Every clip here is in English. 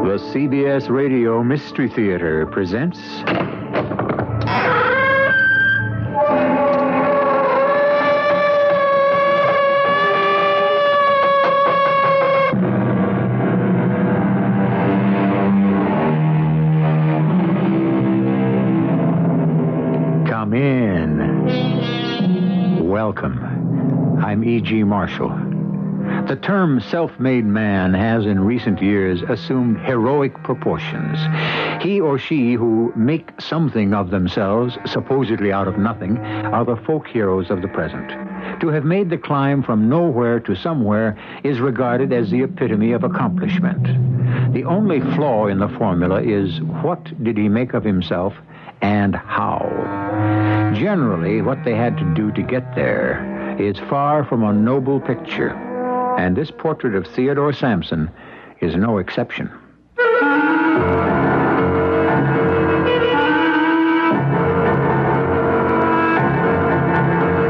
The CBS Radio Mystery Theater presents... Come in. Welcome. I'm E.G. Marshall. The term self-made man has in recent years assumed heroic proportions. He or she who make something of themselves, supposedly out of nothing, are the folk heroes of the present. To have made the climb from nowhere to somewhere is regarded as the epitome of accomplishment. The only flaw in the formula is what did he make of himself and how? Generally, what they had to do to get there is far from a noble picture. And this portrait of Theodore Sampson is no exception.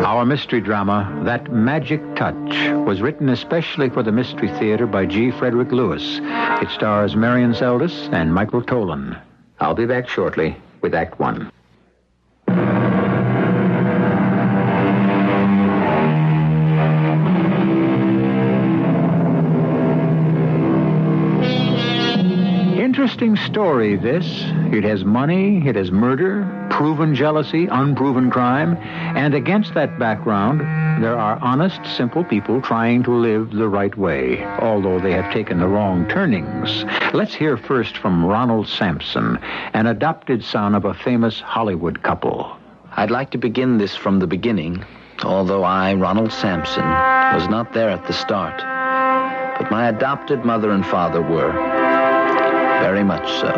Our mystery drama, That Magic Touch, was written especially for the Mystery Theater by G. Frederick Lewis. It stars Marion Seldes and Michael Tolan. I'll be back shortly with Act One. Interesting story, this. It has money, it has murder, proven jealousy, unproven crime, and against that background, there are honest, simple people trying to live the right way, although they have taken the wrong turnings. Let's hear first from Ronald Sampson, an adopted son of a famous Hollywood couple. I'd like to begin this from the beginning, although I, Ronald Sampson, was not there at the start. But my adopted mother and father were. Very much so.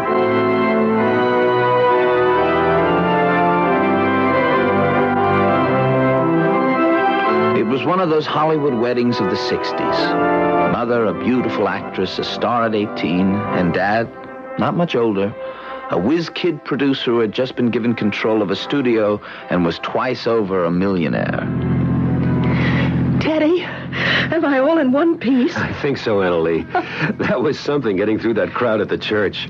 It was one of those Hollywood weddings of the 60s. Mother, a beautiful actress, a star at 18, and Dad, not much older, a whiz-kid producer who had just been given control of a studio and was twice over a millionaire. Teddy, am I all in one piece? I think so, Annalee. That was something, getting through that crowd at the church.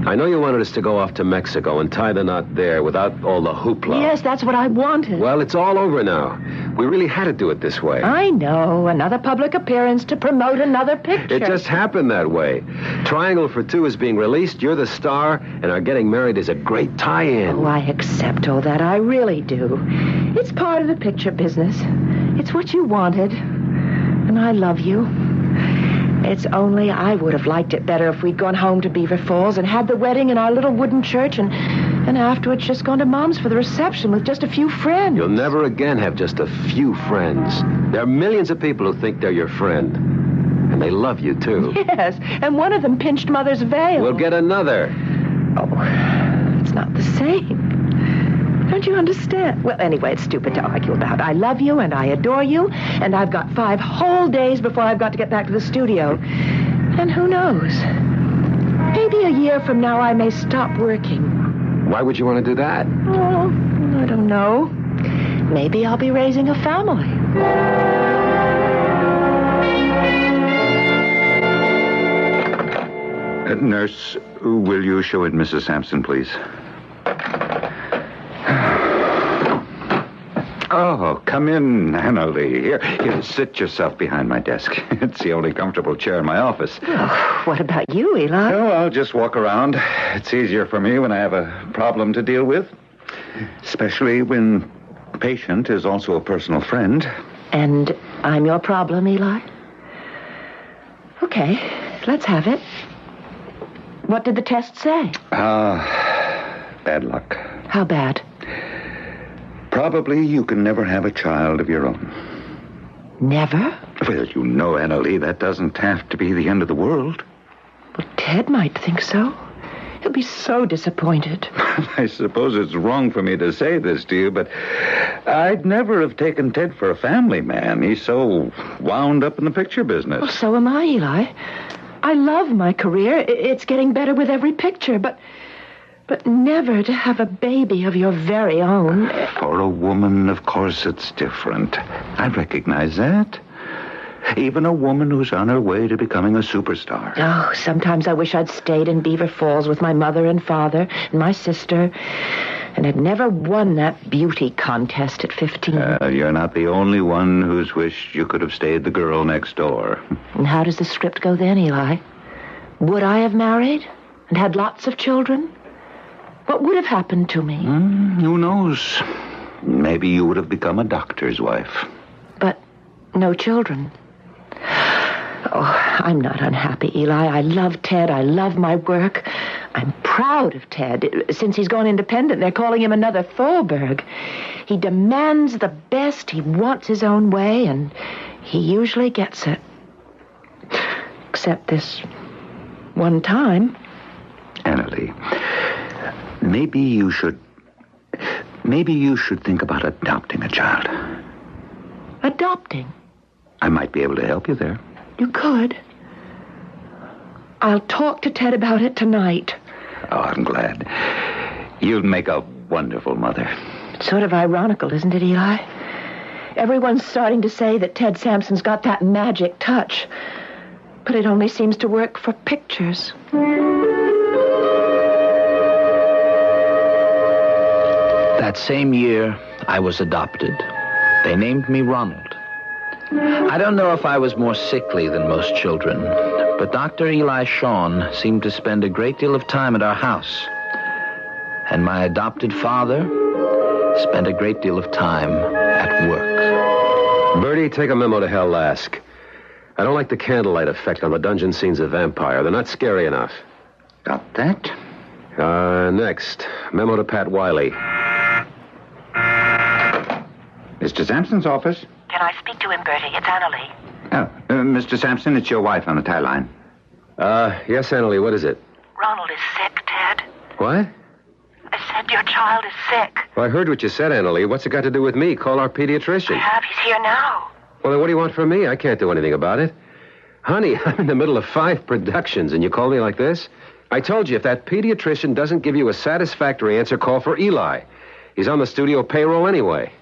I know you wanted us to go off to Mexico and tie the knot there without all the hoopla. Yes, that's what I wanted. Well, it's all over now. We really had to do it this way. I know. Another public appearance to promote another picture. It just happened that way. Triangle for Two is being released, you're the star, and our getting married is a great tie-in. Oh, I accept all that. I really do. It's part of the picture business. It's what you wanted. And I love you. It's only I would have liked it better if we'd gone home to Beaver Falls and had the wedding in our little wooden church and afterwards just gone to Mom's for the reception with just a few friends. You'll never again have just a few friends. There are millions of people who think they're your friend. And they love you, too. Yes, and one of them pinched Mother's veil. We'll get another. Oh, it's not the same. Don't you understand? Well, anyway, it's stupid to argue about. I love you and I adore you, and I've got 5 whole days before I've got to get back to the studio. And who knows? Maybe a year from now I may stop working. Why would you want to do that? Oh, I don't know. Maybe I'll be raising a family. Nurse, will you show in Mrs. Sampson, please? Oh, come in, Annalee. Here, sit yourself behind my desk. It's the only comfortable chair in my office. Oh, what about you, Eli? Oh, I'll just walk around. It's easier for me when I have a problem to deal with. Especially when the patient is also a personal friend. And I'm your problem, Eli? Okay, let's have it. What did the test say? Bad luck. How bad? Probably you can never have a child of your own. Never? Well, you know, Annalee, that doesn't have to be the end of the world. Well, Ted might think so. He'll be so disappointed. I suppose it's wrong for me to say this to you, but I'd never have taken Ted for a family man. He's so wound up in the picture business. Well, so am I, Eli. I love my career. It's getting better with every picture, but never to have a baby of your very own. For a woman, of course, it's different. I recognize that. Even a woman who's on her way to becoming a superstar. Oh, sometimes I wish I'd stayed in Beaver Falls with my mother and father and my sister and had never won that beauty contest at 15. You're not the only one who's wished you could have stayed the girl next door. And how does the script go then, Eli? Would I have married and had lots of children? What would have happened to me? Who knows? Maybe you would have become a doctor's wife. But no children. Oh, I'm not unhappy, Eli. I love Ted. I love my work. I'm proud of Ted. Since he's gone independent, they're calling him another Thalberg. He demands the best. He wants his own way, and he usually gets it. Except this one time. Annalie, maybe you should think about adopting a child. Adopting? I might be able to help you there. You could. I'll talk to Ted about it tonight. Oh, I'm glad. You'll make a wonderful mother. It's sort of ironical, isn't it, Eli? Everyone's starting to say that Ted Sampson's got that magic touch. But it only seems to work for pictures. That same year, I was adopted. They named me Ronald. I don't know if I was more sickly than most children, but Dr. Eli Shawn seemed to spend a great deal of time at our house. And my adopted father spent a great deal of time at work. Bertie, take a memo to Hell Lask. I don't like the candlelight effect on the dungeon scenes of Vampire. They're not scary enough. Got that? Next, memo to Pat Wiley. Mr. Sampson's office. Can I speak to him, Bertie? It's Annalie. Oh, Mr. Sampson, it's your wife on the tie line. Yes, Annalie, what is it? Ronald is sick, Ted. What? I said your child is sick. Well, I heard what you said, Annalie. What's it got to do with me? Call our pediatrician. He's here now. Well, then what do you want from me? I can't do anything about it. Honey, I'm in the middle of 5 productions, and you call me like this? I told you, if that pediatrician doesn't give you a satisfactory answer, call for Eli. He's on the studio payroll anyway.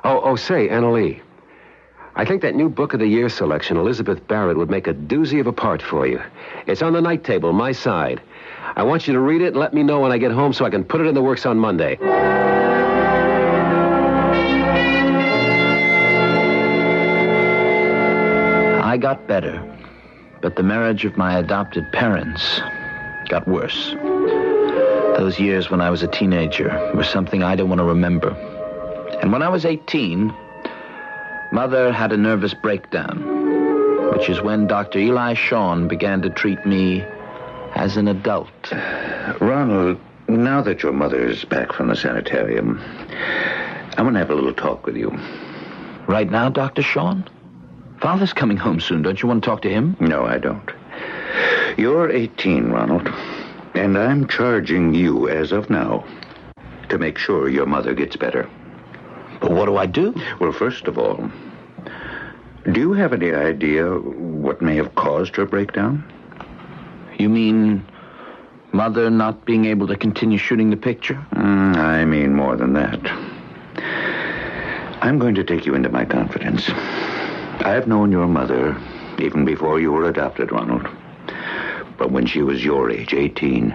Oh, say, Annalie, I think that new Book of the Year selection, Elizabeth Barrett, would make a doozy of a part for you. It's on the night table, my side. I want you to read it and let me know when I get home so I can put it in the works on Monday. I got better, but the marriage of my adopted parents got worse. Those years when I was a teenager were something I don't want to remember. And when I was 18, Mother had a nervous breakdown, which is when Dr. Eli Shawn began to treat me as an adult. Ronald, now that your mother's back from the sanitarium, I want to have a little talk with you. Right now, Dr. Shawn? Father's coming home soon. Don't you want to talk to him? No, I don't. You're 18, Ronald, and I'm charging you, as of now, to make sure your mother gets better. But what do I do? Well, first of all, do you have any idea what may have caused her breakdown? You mean Mother not being able to continue shooting the picture? I mean more than that. I'm going to take you into my confidence. I've known your mother even before you were adopted, Ronald. But when she was your age, 18.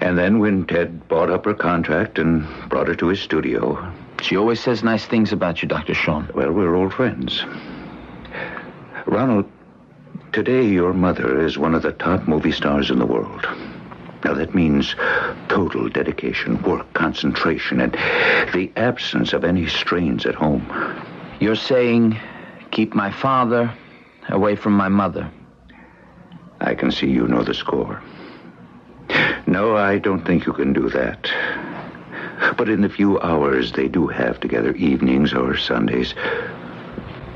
And then when Ted bought up her contract and brought her to his studio. She always says nice things about you, Dr. Shawn. Well, we're old friends. Ronald, today your mother is one of the top movie stars in the world. Now, that means total dedication, work, concentration, and the absence of any strains at home. You're saying keep my father away from my mother. I can see you know the score. No, I don't think you can do that. But in the few hours they do have together, evenings or Sundays,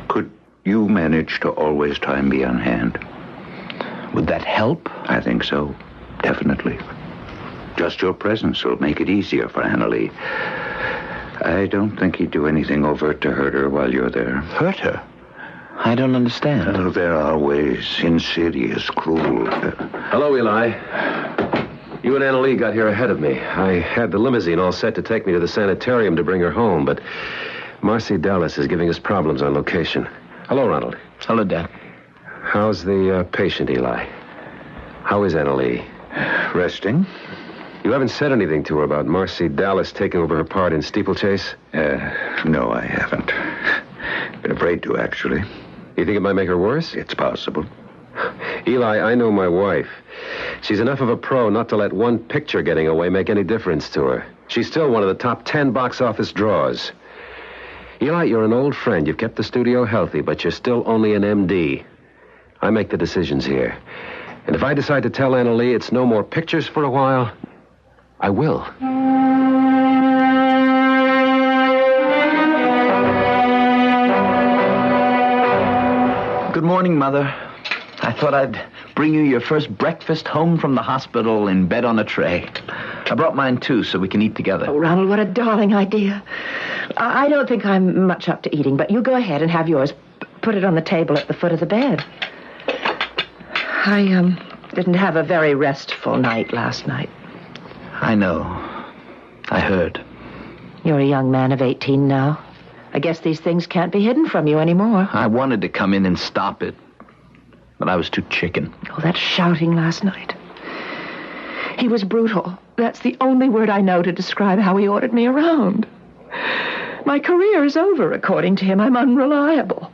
could you manage to always try and be on hand? Would that help? I think so. Definitely. Just your presence will make it easier for Annalie. I don't think he'd do anything overt to hurt her while you're there. Hurt her? I don't understand. Oh, there are ways. Insidious, cruel. Hello, Eli. You and Annalie got here ahead of me. I had the limousine all set to take me to the sanitarium to bring her home, but Marcy Dallas is giving us problems on location. Hello, Ronald. Hello, Dad. How's the patient, Eli? How is Annalie? Resting? You haven't said anything to her about Marcy Dallas taking over her part in Steeplechase? No, I haven't. Been afraid to, actually. You think it might make her worse? It's possible. Eli, I know my wife. She's enough of a pro not to let one picture getting away make any difference to her. She's still one of the top 10 box office draws. Eli, you're an old friend. You've kept the studio healthy, but you're still only an MD. I make the decisions here. And if I decide to tell Annalie it's no more pictures for a while, I will. Good morning, Mother. I thought I'd bring you your first breakfast home from the hospital in bed on a tray. I brought mine, too, so we can eat together. Oh, Ronald, what a darling idea. I don't think I'm much up to eating, but you go ahead and have yours. Put it on the table at the foot of the bed. I didn't have a very restful night last night. I know. I heard. You're a young man of 18 now. I guess these things can't be hidden from you anymore. I wanted to come in and stop it, but I was too chicken. Oh, that shouting last night. He was brutal. That's the only word I know to describe how he ordered me around. My career is over, according to him. I'm unreliable.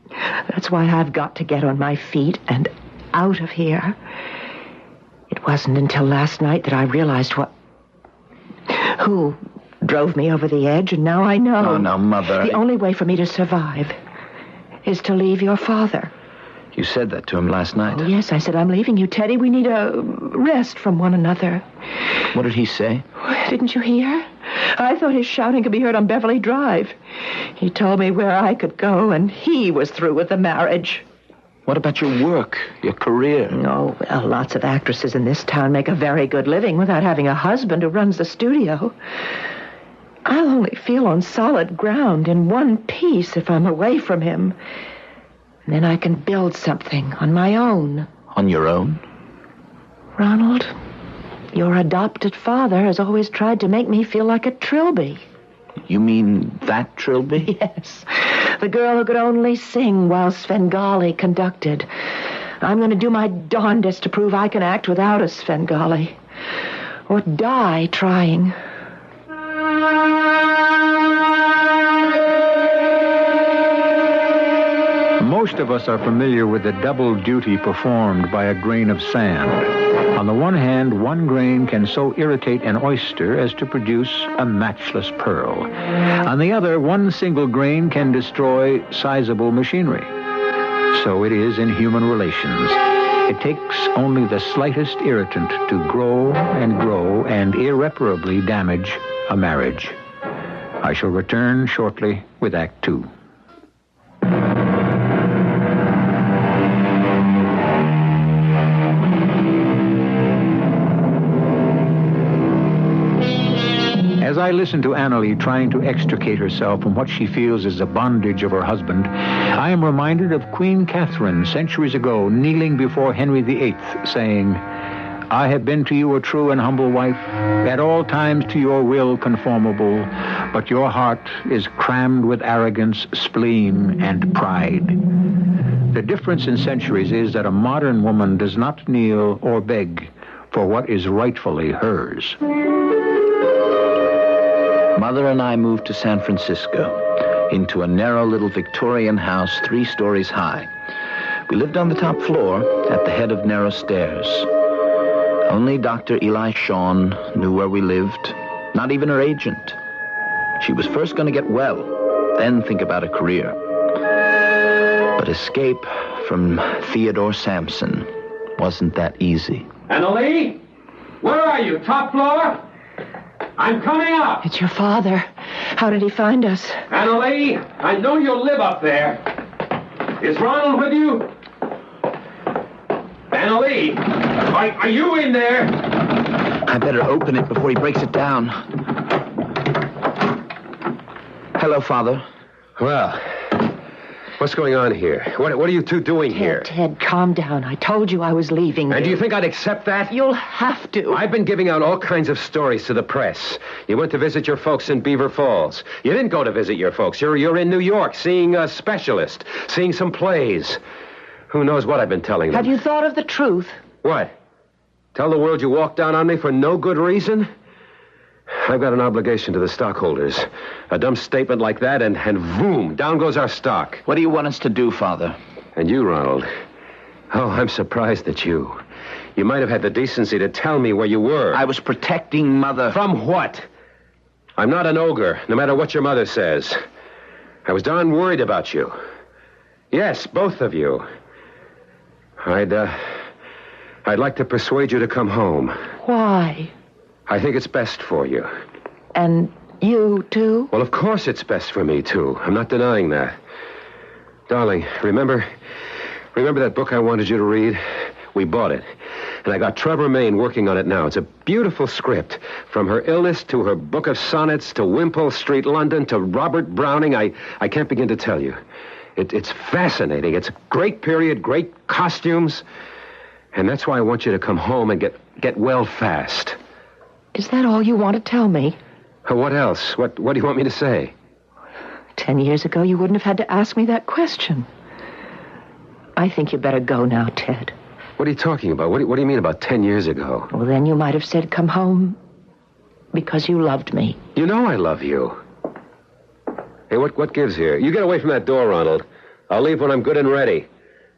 That's why I've got to get on my feet and out of here. It wasn't until last night that I realized who drove me over the edge, and now I know. Oh, no, Mother. The only way for me to survive is to leave your father. You said that to him last night. Oh, yes, I said, I'm leaving you, Teddy. We need a rest from one another. What did he say? Didn't you hear? I thought his shouting could be heard on Beverly Drive. He told me where I could go, and he was through with the marriage. What about your work, your career? Oh, well, lots of actresses in this town make a very good living without having a husband who runs the studio. I'll only feel on solid ground in one piece if I'm away from him. And then I can build something on my own. On your own? Ronald, your adopted father has always tried to make me feel like a trilby. You mean that trilby? Yes. The girl who could only sing while Svengali conducted. I'm going to do my darndest to prove I can act without a Svengali. Or die trying. Most of us are familiar with the double duty performed by a grain of sand. On the one hand, one grain can so irritate an oyster as to produce a matchless pearl. On the other, one single grain can destroy sizable machinery. So it is in human relations. It takes only the slightest irritant to grow and irreparably damage a marriage. I shall return shortly with Act 2. As I listen to Annalie trying to extricate herself from what she feels is the bondage of her husband, I am reminded of Queen Catherine centuries ago kneeling before Henry VIII, saying, I have been to you a true and humble wife, at all times to your will conformable, but your heart is crammed with arrogance, spleen, and pride. The difference in centuries is that a modern woman does not kneel or beg for what is rightfully hers. Mother and I moved to San Francisco, into a narrow little Victorian house 3 stories high. We lived on the top floor, at the head of narrow stairs. Only Dr. Eli Shawn knew where we lived, not even her agent. She was first going to get well, then think about a career. But escape from Theodore Sampson wasn't that easy. Annalie? Where are you? Top floor? I'm coming up. It's your father. How did he find us? Annalie, I know you'll live up there. Is Ronald with you? Annalie, are you in there? I better open it before he breaks it down. Hello, Father. Well, What's going on here? What are you two doing here? Ted, calm down. I told you I was leaving you. And do you think I'd accept that? You'll have to. I've been giving out all kinds of stories to the press. You went to visit your folks in Beaver Falls. You didn't go to visit your folks. You're in New York seeing a specialist, seeing some plays. Who knows what I've been telling them? Have you thought of the truth? What? Tell the world you walked down on me for no good reason? I've got an obligation to the stockholders. A dumb statement like that, and boom, down goes our stock. What do you want us to do, Father? And you, Ronald. Oh, I'm surprised at you. You might have had the decency to tell me where you were. I was protecting Mother. From what? I'm not an ogre, no matter what your mother says. I was darn worried about you. Yes, both of you. I'd like to persuade you to come home. Why? I think it's best for you. And you, too? Well, of course it's best for me, too. I'm not denying that. Darling, remember that book I wanted you to read? We bought it. And I got Trevor Maine working on it now. It's a beautiful script. From her illness to her book of sonnets to Wimpole Street, London, to Robert Browning. I can't begin to tell you. It's fascinating. It's a great period, great costumes. And that's why I want you to come home and get well fast. Is that all you want to tell me? What else? What do you want me to say? 10 years ago, you wouldn't have had to ask me that question. I think you better go now, Ted. What are you talking about? What do you mean about 10 years ago? Well, then you might have said come home because you loved me. You know I love you. Hey, what gives here? You get away from that door, Ronald. I'll leave when I'm good and ready.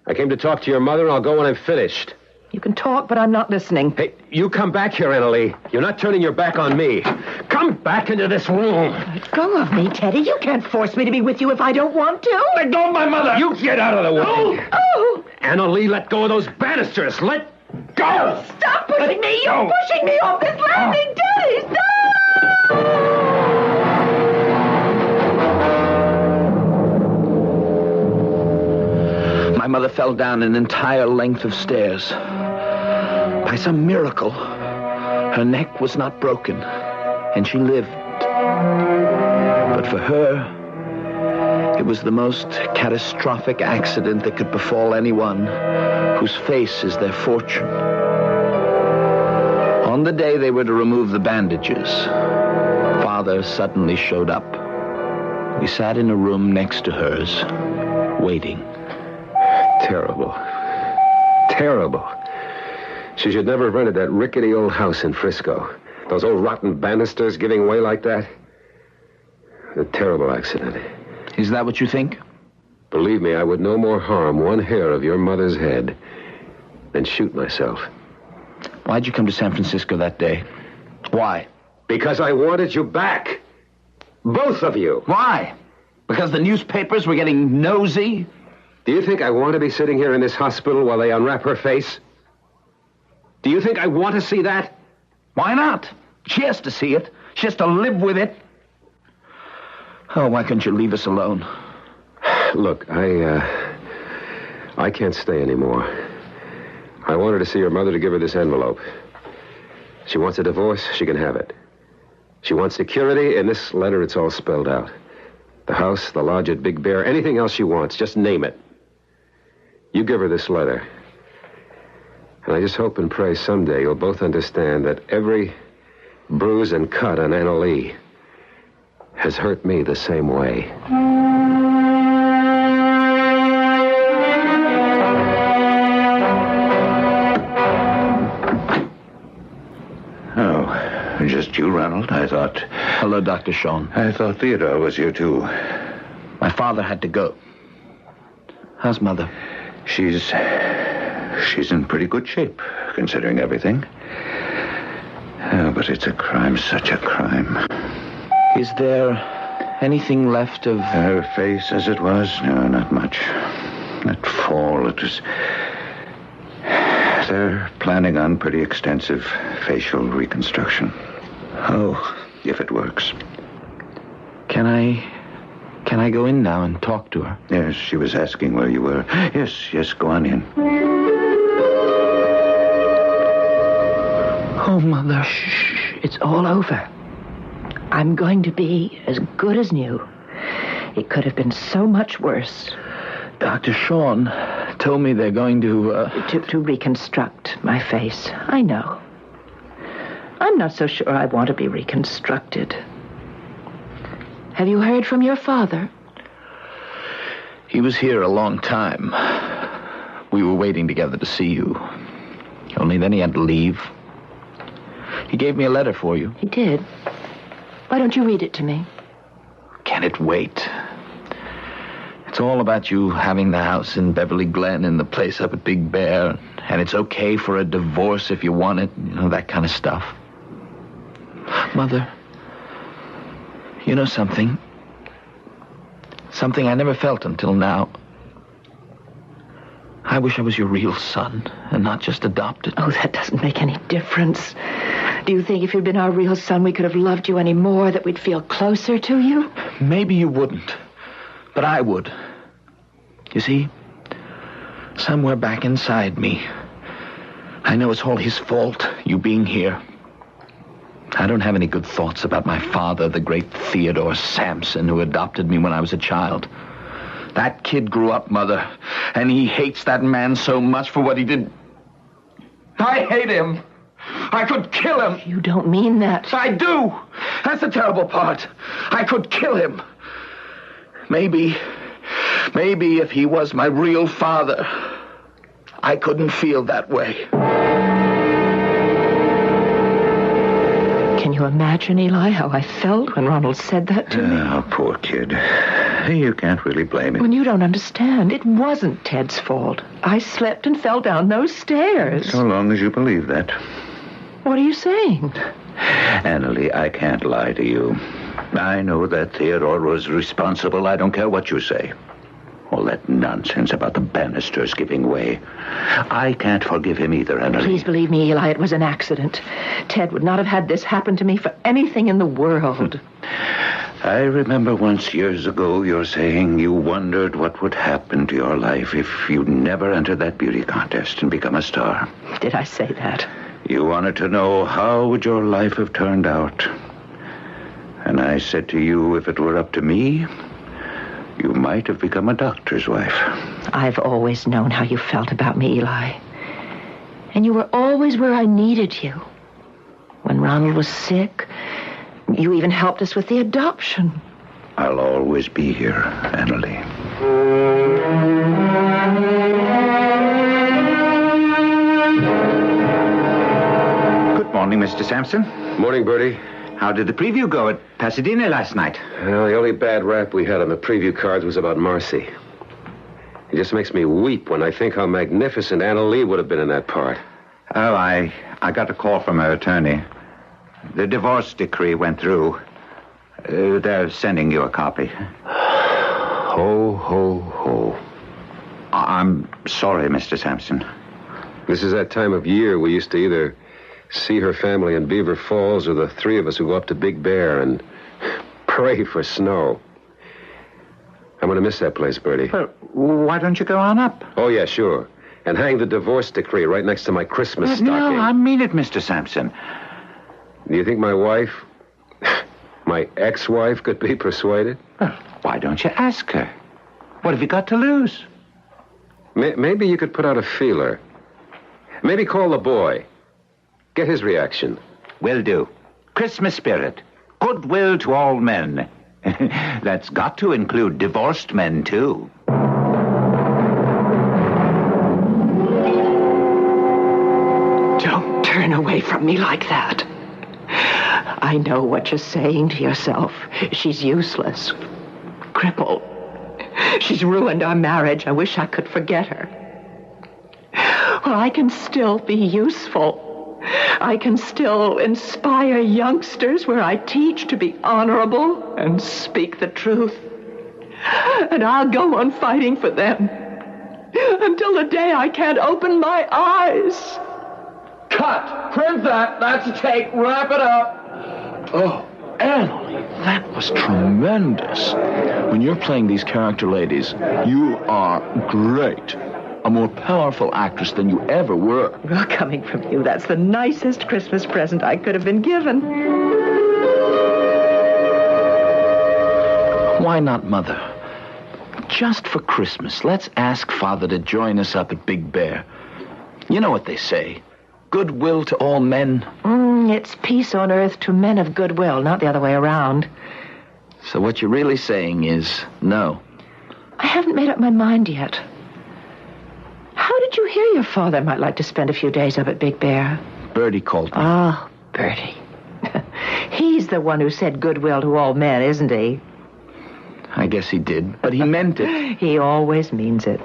I came to talk to your mother, and I'll go when I'm finished. You can talk, but I'm not listening. Hey, you come back here, Annalee. You're not turning your back on me. Come back into this room. Let go of me, Teddy. You can't force me to be with you if I don't want to. Let go of my mother. You get out of the way. Oh! Annalee, let go of those banisters. Let go. Stop pushing me. You're pushing me off this landing, Teddy. Stop! My mother fell down an entire length of stairs. By some miracle, her neck was not broken, and she lived. But for her, it was the most catastrophic accident that could befall anyone whose face is their fortune. On the day they were to remove the bandages, Father suddenly showed up. We sat in a room next to hers, waiting. Terrible. Terrible. She should never have rented that rickety old house in Frisco. Those old rotten banisters giving way like that. A terrible accident. Is that what you think? Believe me, I would no more harm one hair of your mother's head than shoot myself. Why'd you come to San Francisco that day? Why? Because I wanted you back. Both of you. Why? Because the newspapers were getting nosy? Do you think I want to be sitting here in this hospital while they unwrap her face? Do you think I want to see that? Why not? She has to see it. She has to live with it. Oh, why couldn't you leave us alone? Look, I can't stay anymore. I wanted to see your mother to give her this envelope. She wants a divorce, she can have it. She wants security. In this letter, it's all spelled out. The house, the lodge at Big Bear, anything else she wants, just name it. You give her this letter. And I just hope and pray someday you'll both understand that every bruise and cut on Annalee has hurt me the same way. Oh, just you, Ronald? I thought... Hello, Dr. Sean. I thought Theodore was here, too. My father had to go. How's Mother? She's in pretty good shape, considering everything. Oh, but it's a crime, such a crime. Is there anything left of... Her face as it was? No, not much. That fall, it was... They're planning on pretty extensive facial reconstruction. Oh. If it works. Can I go in now and talk to her? Yes, she was asking where you were. Yes, go on in. Oh, Mother. Shh, it's all over. I'm going to be as good as new. It could have been so much worse. Dr. Sean told me they're going to... To reconstruct my face. I know. I'm not so sure I want to be reconstructed. Have you heard from your father? He was here a long time. We were waiting together to see you. Only then he had to leave. He gave me a letter for you. He did. Why don't you read it to me? Can it wait? It's all about you having the house in Beverly Glen and the place up at Big Bear, and it's okay for a divorce if you want it, you know, that kind of stuff. Mother, you know something? Something I never felt until now. I wish I was your real son and not just adopted. Oh, that doesn't make any difference. Do you think if you'd been our real son, we could have loved you any more, that we'd feel closer to you? Maybe you wouldn't, but I would. You see, somewhere back inside me, I know it's all his fault, you being here. I don't have any good thoughts about my father, the great Theodore Sampson, who adopted me when I was a child. That kid grew up, Mother, and he hates that man so much for what he did. I hate him. I could kill him. You don't mean that. I do. That's the terrible part. I could kill him. Maybe if he was my real father, I couldn't feel that way. Can you imagine, Eli, how I felt when Ronald said that to me? Oh, poor kid. You can't really blame him. When you don't understand, it wasn't Ted's fault. I slipped and fell down those stairs. So long as you believe that. What are you saying? Annalie, I can't lie to you. I know that Theodore was responsible. I don't care what you say. All that nonsense about the banisters giving way. I can't forgive him either, Annalie. Please believe me, Eli, it was an accident. Ted would not have had this happen to me for anything in the world. I remember once years ago you're saying you wondered what would happen to your life if you'd never entered that beauty contest and become a star. Did I say that? You wanted to know how would your life have turned out. And I said to you, if it were up to me, you might have become a doctor's wife. I've always known how you felt about me, Eli. And you were always where I needed you. When Ronald was sick, you even helped us with the adoption. I'll always be here, Annalie. Good morning, Mr. Sampson. Morning, Bertie. How did the preview go at Pasadena last night? Well, the only bad rap we had on the preview cards was about Marcy. It just makes me weep when I think how magnificent Anna Lee would have been in that part. Oh, I got a call from her attorney. The divorce decree went through. They're sending you a copy. Ho, ho, ho. I'm sorry, Mr. Sampson. This is that time of year we used to either see her family in Beaver Falls or the three of us who go up to Big Bear and pray for snow. I'm going to miss that place, Bertie. Well, why don't you go on up? Oh, yeah, sure. And hang the divorce decree right next to my Christmas stocking. No, I mean it, Mr. Sampson. Do you think my wife, my ex-wife, could be persuaded? Well, why don't you ask her? What have you got to lose? Maybe you could put out a feeler. Maybe call the boy. Get his reaction. Will do. Christmas spirit. Goodwill to all men. That's got to include divorced men, too. Don't turn away from me like that. I know what you're saying to yourself. She's useless. Crippled. She's ruined our marriage. I wish I could forget her. Well, I can still be useful. I can still inspire youngsters where I teach to be honorable and speak the truth. And I'll go on fighting for them until the day I can't open my eyes. Cut! Print that! That's a take. Wrap it up! Oh, Annalie, that was tremendous. When you're playing these character ladies, you are great. A more powerful actress than you ever were. Well, coming from you, that's the nicest Christmas present I could have been given. Why not, Mother? just for Christmas, let's ask Father to join us up at Big Bear. You know what they say. Goodwill to all men. It's peace on earth to men of goodwill, not the other way around. So what you're really saying is no. I haven't made up my mind yet. How did you hear your father might like to spend a few days up at Big Bear? Bertie called me. Oh, Bertie. He's the one who said goodwill to all men, isn't he? I guess he did, but he meant it. He always means it.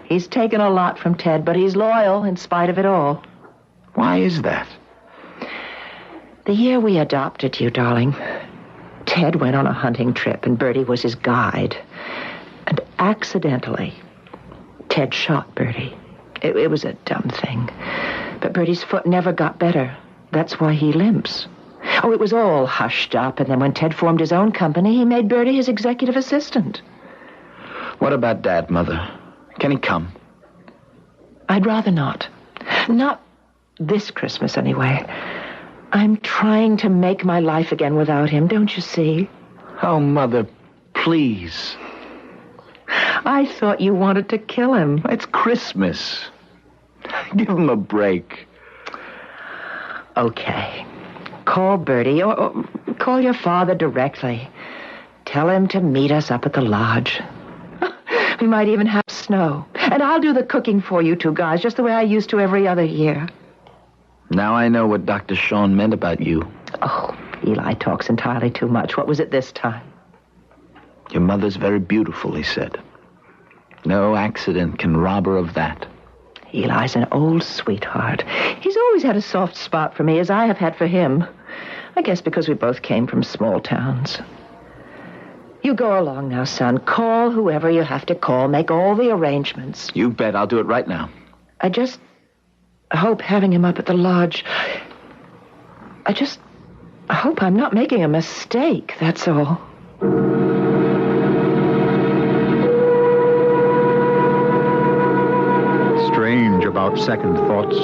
He's taken a lot from Ted, but he's loyal in spite of it all. Why is that? The year we adopted you, darling, Ted went on a hunting trip, and Bertie was his guide. And accidentally, Ted shot Bertie. It was a dumb thing. But Bertie's foot never got better. That's why he limps. Oh, it was all hushed up, and then when Ted formed his own company, he made Bertie his executive assistant. What about Dad, Mother? Can he come? I'd rather not. Not this Christmas, anyway. I'm trying to make my life again without him, don't you see? Oh, Mother, please. I thought you wanted to kill him. It's Christmas. Give him a break. Okay. Call Bertie, or call your father directly. Tell him to meet us up at the lodge. We might even have snow. And I'll do the cooking for you two guys, just the way I used to every other year. Now I know what Dr. Sean meant about you. Oh, Eli talks entirely too much. What was it this time? Your mother's very beautiful, he said. No accident can rob her of that. Eli's an old sweetheart. He's always had a soft spot for me, as I have had for him. I guess because we both came from small towns. You go along now, son. Call whoever you have to call. Make all the arrangements. You bet. I'll do it right now. I just hope having him up at the lodge... I hope I'm not making a mistake, that's all. Strange about second thoughts.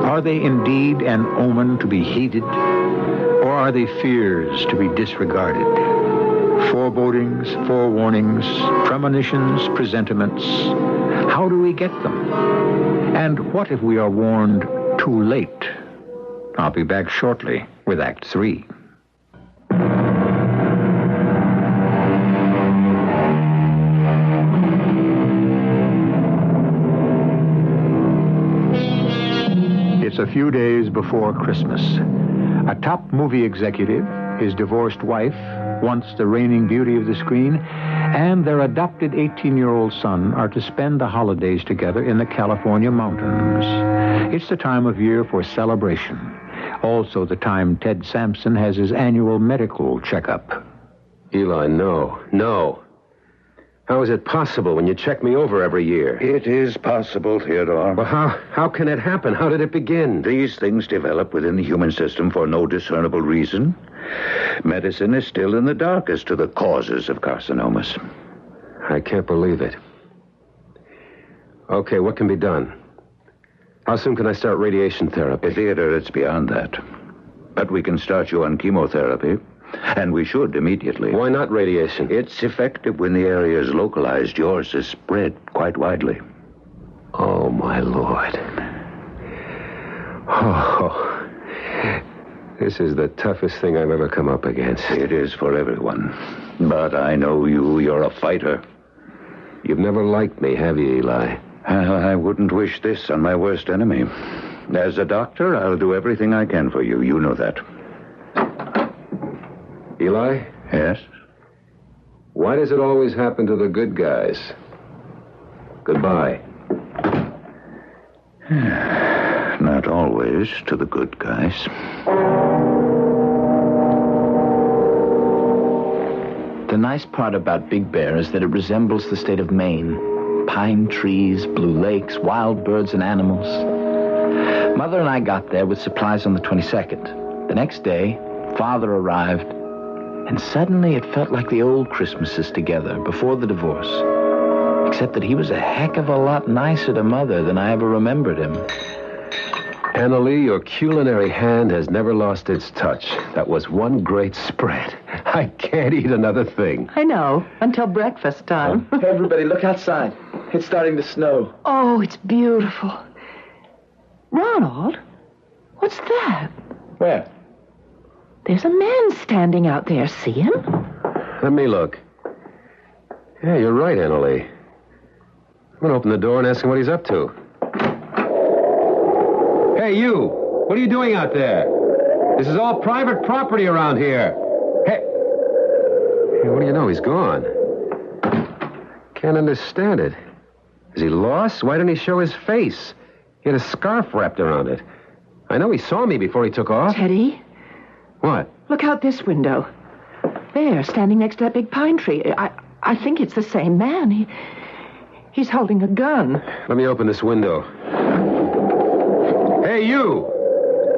Are they indeed an omen to be heeded, or are they fears to be disregarded? Forebodings, forewarnings, premonitions, presentiments. How do we get them? And what if we are warned too late? I'll be back shortly with Act 3. It's a few days before Christmas. A top movie executive, his divorced wife, once the reigning beauty of the screen, and their adopted 18-year-old son are to spend the holidays together in the California mountains. It's the time of year for celebration. Also the time Ted Sampson has his annual medical checkup. Eli, no. How is it possible when you check me over every year? It is possible, Theodore. Well, how can it happen? How did it begin? These things develop within the human system for no discernible reason. Medicine is still in the dark as to the causes of carcinomas. I can't believe it. Okay, what can be done? How soon can I start radiation therapy? Theodore, it's beyond that. But we can start you on chemotherapy, and we should immediately. Why not radiation? It's effective when the area is localized. Yours is spread quite widely. Oh, my Lord. Oh, this is the toughest thing I've ever come up against. It is for everyone. But I know you're a fighter. You've never liked me, have you, Eli? I wouldn't wish this on my worst enemy. As a doctor, I'll do everything I can for you. You know that. Eli? Yes? Why does it always happen to the good guys? Goodbye. Not always to the good guys. The nice part about Big Bear is that it resembles the state of Maine. Pine trees, blue lakes, wild birds and animals. Mother and I got there with supplies on the 22nd. The next day, Father arrived, and suddenly it felt like the old Christmases together before the divorce. Except that he was a heck of a lot nicer to Mother than I ever remembered him. Annalee, your culinary hand has never lost its touch. That was one great spread. I can't eat another thing. I know, until breakfast time. Hey, everybody, look outside. It's starting to snow. Oh, it's beautiful. Ronald, what's that? Where? There's a man standing out there. See him? Let me look. Yeah, you're right, Annalee. I'm going to open the door and ask him what he's up to. Hey, you! What are you doing out there? This is all private property around here. Hey, what do you know? He's gone. Can't understand it. Is he lost? Why didn't he show his face? He had a scarf wrapped around it. I know he saw me before he took off. Teddy, What? look out this window. There, standing next to that big pine tree. I think it's the same man. He's holding a gun. Let me open this window. Hey, you!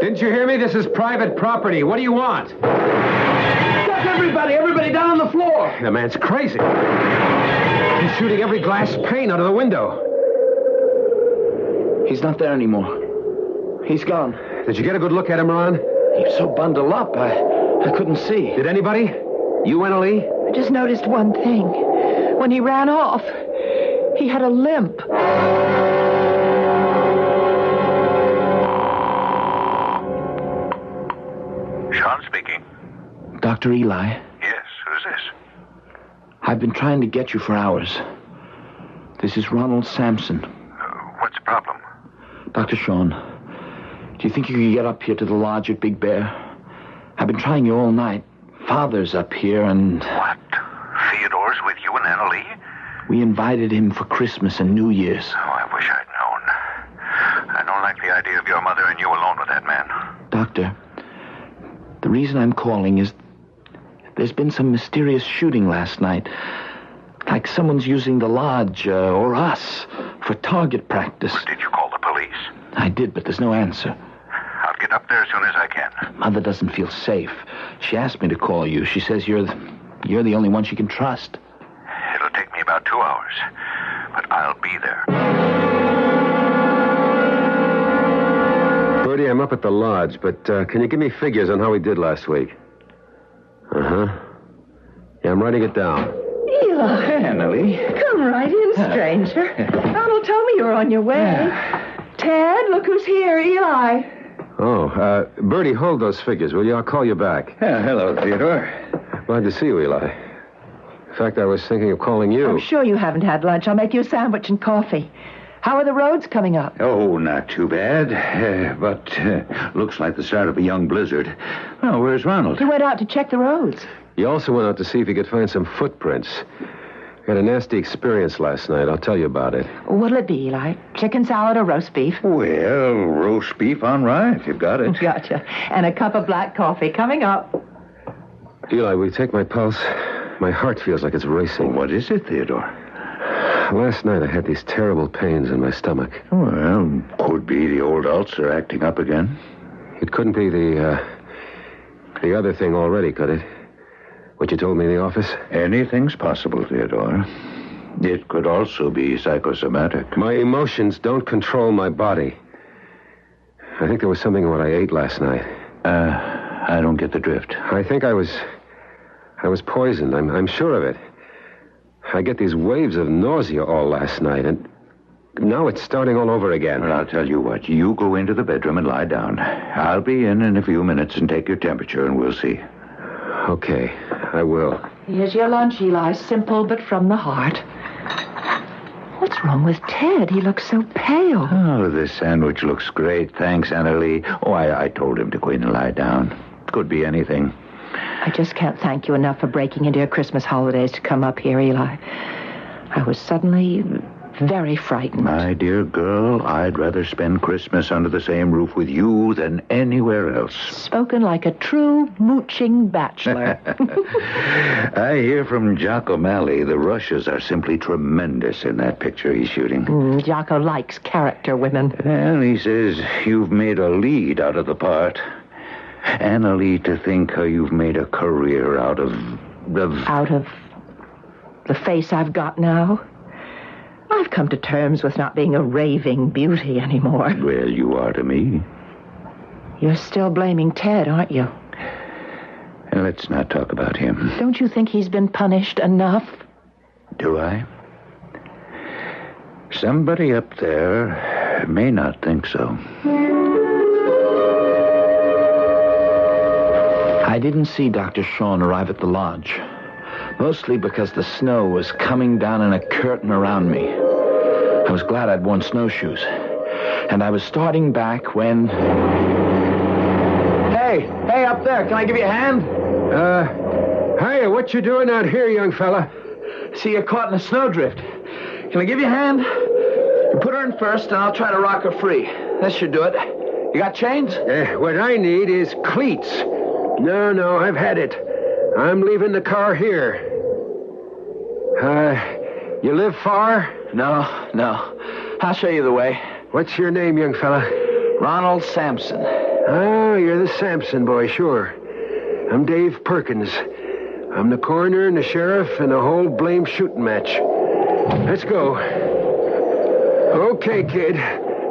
Didn't you hear me? This is private property. What do you want? Stop, everybody! Everybody down on the floor! The man's crazy. He's shooting every glass pane out of the window. He's not there anymore. He's gone. Did you get a good look at him, Ron? He was so bundled up, I couldn't see. Did anybody? You, Annalee? I just noticed one thing. When he ran off, he had a limp. Sean speaking. Dr. Eli, Yes, who's this? I've been trying to get you for hours. This is Ronald Sampson. What's the problem? Dr. Sean, do you think you could get up here to the lodge at Big Bear? I've been trying you all night. Father's up here, and What? Theodore's with you and Annalee? we invited him for Christmas and New Year's. Oh, I wish I'd known. I don't like the idea of your mother and you alone with that man. Doctor, the reason I'm calling is there's been some mysterious shooting last night. Like someone's using the lodge, or us, for target practice. Did you call the police? I did, but there's no answer. I'll get up there as soon as I can. Mother doesn't feel safe. She asked me to call you. She says you're the only one she can trust. It'll take me about 2 hours, but I'll be there. Bertie, I'm up at the lodge, but can you give me figures on how we did last week? Uh-huh. Yeah, I'm writing it down. Eli, Annalee. come right in, stranger. Ronald told me you were on your way. Ted, look who's here, Eli. Oh, Bertie, hold those figures, will you? I'll call you back. Hello, Theodore. Glad to see you, Eli. In fact, I was thinking of calling you. I'm sure you haven't had lunch. I'll make you a sandwich and coffee. How are the roads coming up? Oh, not too bad. But looks like the start of a young blizzard. Oh, where's Ronald? He went out to check the roads. He also went out to see if he could find some footprints. Had a nasty experience last night. I'll tell you about it. What'll it be, Eli? Chicken salad or roast beef? Well, roast beef on rye, if you've got it. Gotcha. And a cup of black coffee coming up. Eli, will you take my pulse? My heart feels like it's racing. What is it, Theodore? Last night I had these terrible pains in my stomach. Well, could be the old ulcer acting up again. It couldn't be the other thing already, could it? What you told me in the office? Anything's possible, Theodore. It could also be psychosomatic. My emotions don't control my body. I think there was something in what I ate last night. I don't get the drift. I think I was poisoned. I'm sure of it. I get these waves of nausea all last night, and now it's starting all over again. Well, I'll tell you what. You go into the bedroom and lie down. I'll be in a few minutes and take your temperature, and we'll see. Okay, I will. Here's your lunch, Eli. Simple, but from the heart. What's wrong with Ted? He looks so pale. Oh, this sandwich looks great. Thanks, Annalee. Oh, I told him to go in and lie down. Could be anything. I just can't thank you enough for breaking into your Christmas holidays to come up here, Eli. I was suddenly very frightened. My dear girl, I'd rather spend Christmas under the same roof with you than anywhere else. Spoken like a true mooching bachelor. I hear from Jock O'Malley the Rushes are simply tremendous in that picture he's shooting. Jocko likes character women. Well, he says you've made a lead out of the part. Annalee, to think how you've made a career out of Out of the face I've got now? I've come to terms with not being a raving beauty anymore. Well, you are to me. You're still blaming Ted, aren't you? And let's not talk about him. Don't you think he's been punished enough? Do I? Somebody up there may not think so. I didn't see Dr. Sean arrive at the lodge, mostly because the snow was coming down in a curtain around me. I was glad I'd worn snowshoes, and I was starting back when... Hey, up there, can I give you a hand? Hiya, what you doing out here, young fella? See, you're caught in a snowdrift. Can I give you a hand? You put her in first, and I'll try to rock her free. That should do it. You got chains? What I need is cleats. No, I've had it. I'm leaving the car here. You live far? No. I'll show you the way. What's your name, young fella? Ronald Sampson. Oh, you're the Sampson boy, sure. I'm Dave Perkins. I'm the coroner and the sheriff and the whole blame shooting match. Let's go. Okay, kid.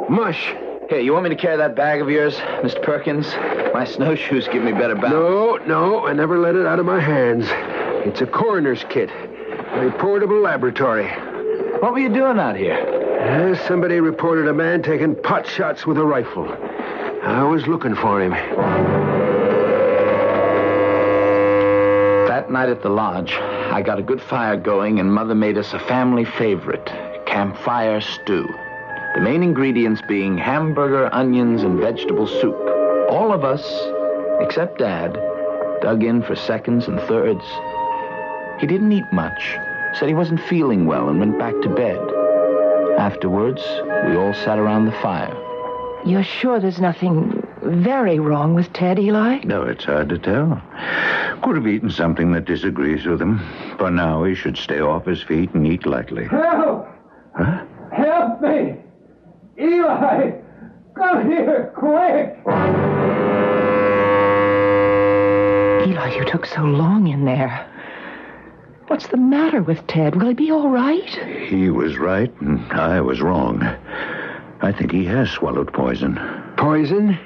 Mush. Here, you want me to carry that bag of yours, Mr. Perkins? My snowshoes give me better balance. No, I never let it out of my hands. It's a coroner's kit. A portable laboratory. What were you doing out here? Somebody reported a man taking pot shots with a rifle. I was looking for him. That night at the lodge, I got a good fire going, and Mother made us a family favorite, campfire stew. The main ingredients being hamburger, onions, and vegetable soup. All of us, except Dad, dug in for seconds and thirds. He didn't eat much, said he wasn't feeling well, and went back to bed. Afterwards, we all sat around the fire. You're sure there's nothing very wrong with Ted, Eli? No, it's hard to tell. Could have eaten something that disagrees with him. For now, he should stay off his feet and eat lightly. Help! Huh? Help me! Eli! Come here, quick! Eli, you took so long in there. What's the matter with Ted? Will he be all right? He was right, and I was wrong. I think he has swallowed poison. Poison?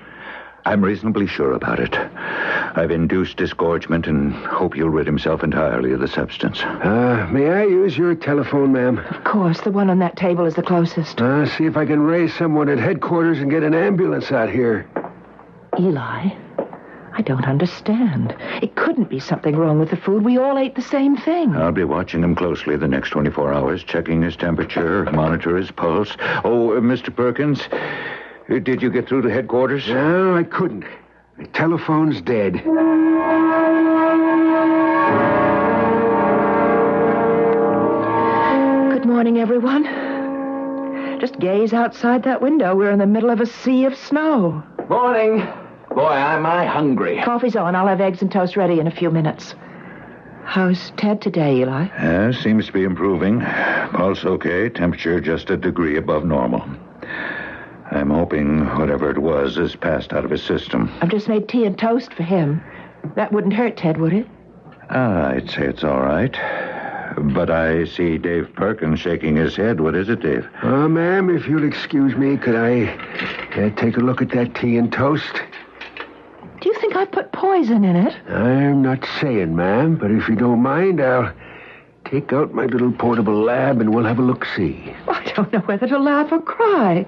I'm reasonably sure about it. I've induced disgorgement and hope he'll rid himself entirely of the substance. May I use your telephone, ma'am? Of course, the one on that table is the closest. See if I can raise someone at headquarters and get an ambulance out here. Eli, I don't understand. It couldn't be something wrong with the food. We all ate the same thing. I'll be watching him closely the next 24 hours, checking his temperature, monitor his pulse. Oh, Mr. Perkins, did you get through to headquarters? No, I couldn't. The telephone's dead. Good morning, everyone. Just gaze outside that window. We're in the middle of a sea of snow. Morning. Boy, am I hungry. Coffee's on. I'll have eggs and toast ready in a few minutes. How's Ted today, Eli? Seems to be improving. Pulse okay, temperature just a degree above normal. I'm hoping whatever it was has passed out of his system. I've just made tea and toast for him. That wouldn't hurt Ted, would it? I'd say it's all right. But I see Dave Perkins shaking his head. What is it, Dave? Ma'am, if you'll excuse me, could I take a look at that tea and toast? Do you think I put poison in it? I'm not saying, ma'am, but if you don't mind, I'll take out my little portable lab and we'll have a look-see. I don't know whether to laugh or cry.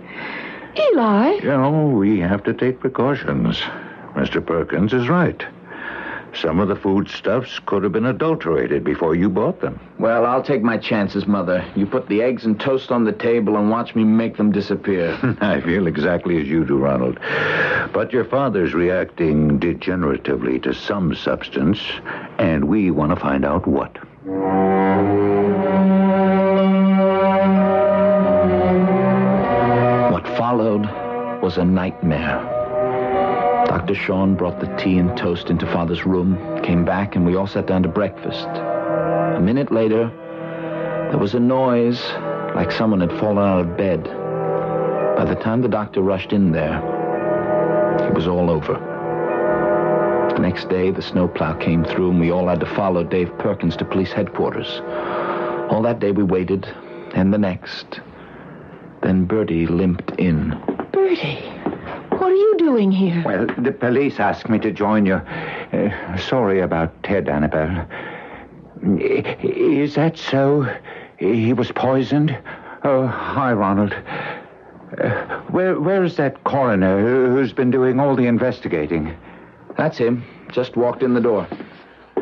Eli? You know, we have to take precautions. Mr. Perkins is right. Some of the foodstuffs could have been adulterated before you bought them. Well, I'll take my chances, Mother. You put the eggs and toast on the table and watch me make them disappear. I feel exactly as you do, Ronald. But your father's reacting degeneratively to some substance, and we want to find out what. What followed was a nightmare. Dr. Sean brought the tea and toast into Father's room, came back, and we all sat down to breakfast. A minute later, there was a noise like someone had fallen out of bed. By the time the doctor rushed in there, it was all over. The next day, the snowplow came through, and we all had to follow Dave Perkins to police headquarters. All that day we waited, and the next. Then Bertie limped in. Bertie, What are you doing here? Well, the police asked me to join you. Sorry about Ted, Annabelle. Is that so? He was poisoned? Oh, hi, Ronald. Where's that coroner who's been doing all the investigating? That's him. Just walked in the door.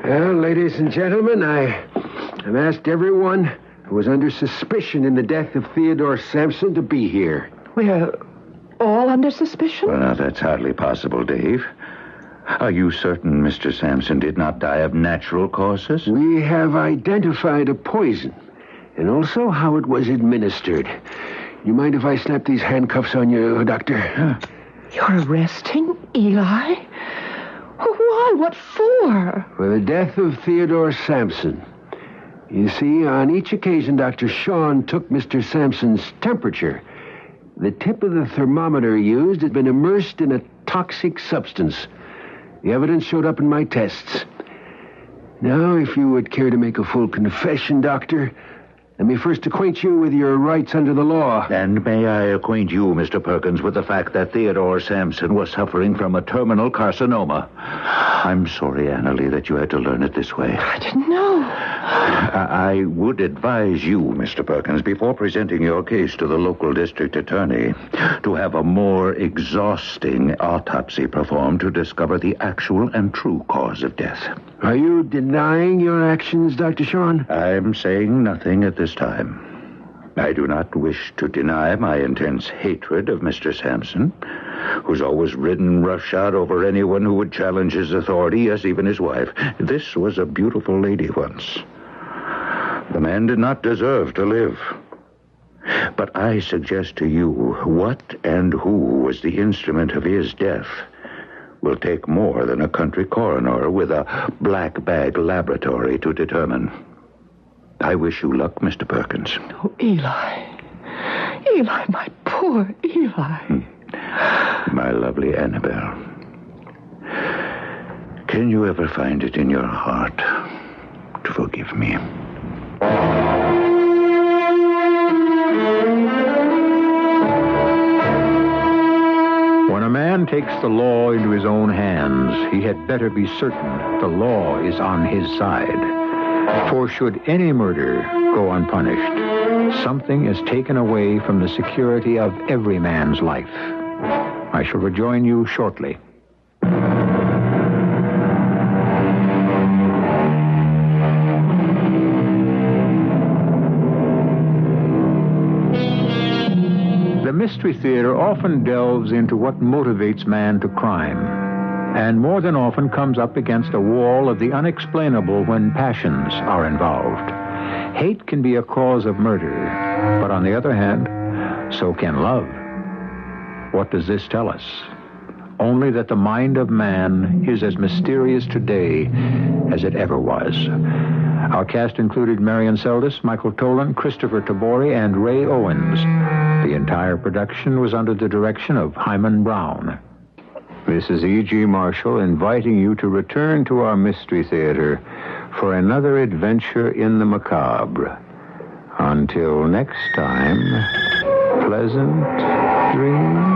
Well, ladies and gentlemen, I've asked everyone who was under suspicion in the death of Theodore Sampson to be here. We're all under suspicion? Well, now, that's hardly possible, Dave. Are you certain Mr. Sampson did not die of natural causes? We have identified a poison, and also how it was administered. You mind if I snap these handcuffs on you, Doctor? You're arresting Eli? Why? What for? For the death of Theodore Sampson. You see, on each occasion, Dr. Sean took Mr. Sampson's temperature. The tip of the thermometer used had been immersed in a toxic substance. The evidence showed up in my tests. Now, if you would care to make a full confession, Doctor, let me first acquaint you with your rights under the law. And may I acquaint you, Mr. Perkins, with the fact that Theodore Sampson was suffering from a terminal carcinoma. I'm sorry, Annalie, that you had to learn it this way. I didn't know. I would advise you, Mr. Perkins, before presenting your case to the local district attorney, to have a more exhausting autopsy performed to discover the actual and true cause of death. Are you denying your actions, Dr. Sean? I'm saying nothing at this time. I do not wish to deny my intense hatred of Mr. Sampson, who's always ridden roughshod over anyone who would challenge his authority, yes, even his wife. This was a beautiful lady once. The man did not deserve to live. But I suggest to you what and who was the instrument of his death will take more than a country coroner with a black bag laboratory to determine. I wish you luck, Mr. Perkins. Oh, Eli. Eli, my poor Eli. My lovely Annabelle. Can you ever find it in your heart to forgive me? When a man takes the law into his own hands, he had better be certain the law is on his side. For should any murder go unpunished, something is taken away from the security of every man's life. I shall rejoin you shortly. The Mystery Theater often delves into what motivates man to crime, and more than often comes up against a wall of the unexplainable when passions are involved. Hate can be a cause of murder, but on the other hand, so can love. What does this tell us? Only that the mind of man is as mysterious today as it ever was. Our cast included Marion Seldes, Michael Tolan, Christopher Tabori, and Ray Owens. The entire production was under the direction of Hyman Brown. This is E.G. Marshall inviting you to return to our Mystery Theater for another adventure in the macabre. Until next time, pleasant dreams.